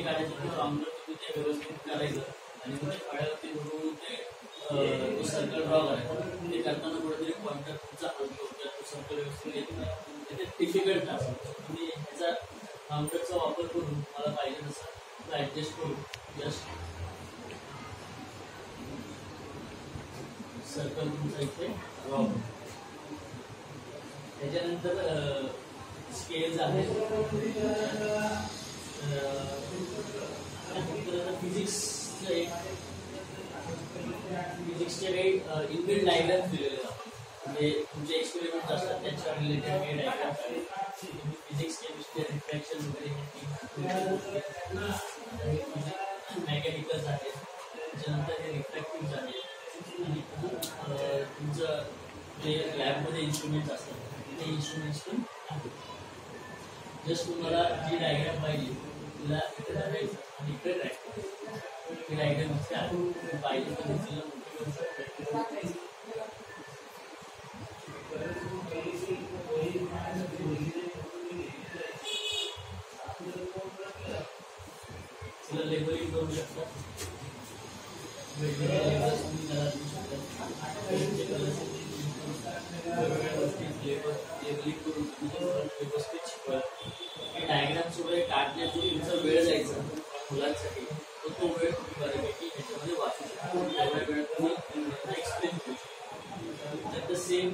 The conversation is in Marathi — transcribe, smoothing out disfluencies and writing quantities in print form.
फळे काढायचे किंवा राऊंडर तुम्ही ते व्यवस्थित करायचं आणि मग फळ्यावरती बघून ते तो सर्कल ड्रॉ करायचा. ते करताना कुठेतरी पॉइंटर तुमचा हलतो किंवा तो सर्कल व्यवस्थित येत नाही, ते डिफिकल्ट असतो. तुम्ही ह्याचा राऊंडरचा वापर करून मला पाहिजे तसं ऍडजस्ट करून जस्ट सर्कल तुमचा इथे ड्रॉ होतो. त्याच्यानंतर स्केल्स आहेत. फिजिक्सचे काही इनबिल्ड डायग्राम्स दिलेले आहेत. म्हणजे तुमचे एक्सपेरिमेंट असतात त्याच्या रिलेटेड काही डायग्राम्स आहेत. तुम्ही फिजिक्स केमिस्ट्री रिफ्रॅक्शन वगैरे मेकॅनिकल्स आहेत. त्याच्यानंतर हे रिफ्रॅक्टिव्ह आहेत आणि तुमचं जे लॅबमध्ये इन्स्ट्रुमेंट्स असतात ते इन्स्ट्रुमेंट्स पण आहेत. जस्ट तुम्हाला जी डायग्राम पाहिजे तिला इथे टाकायचं आणि इकडे ट्रॅक करायचं. ही डायग्राम इथे आहे, पाहिजे तर तिला मोठी करू शकतो. तिला लेबलिंग करू शकता. वेगवेगळे लेबल्स तुम्ही त्याला देऊ शकता. वेगवेगळ्या गोष्टी लेबलिंग करून व्यवस्थित शिकवा. हे डायग्राम्स वगैरे काढण्यात जो तुमचा वेळ जायचा मुलांसाठी तो वेळ तुम्ही बऱ्यापैकी ह्याच्यामध्ये वाचू शकता. तेवढ्या वेळात तुम्ही एक्सप्लेन करू शकता. सेम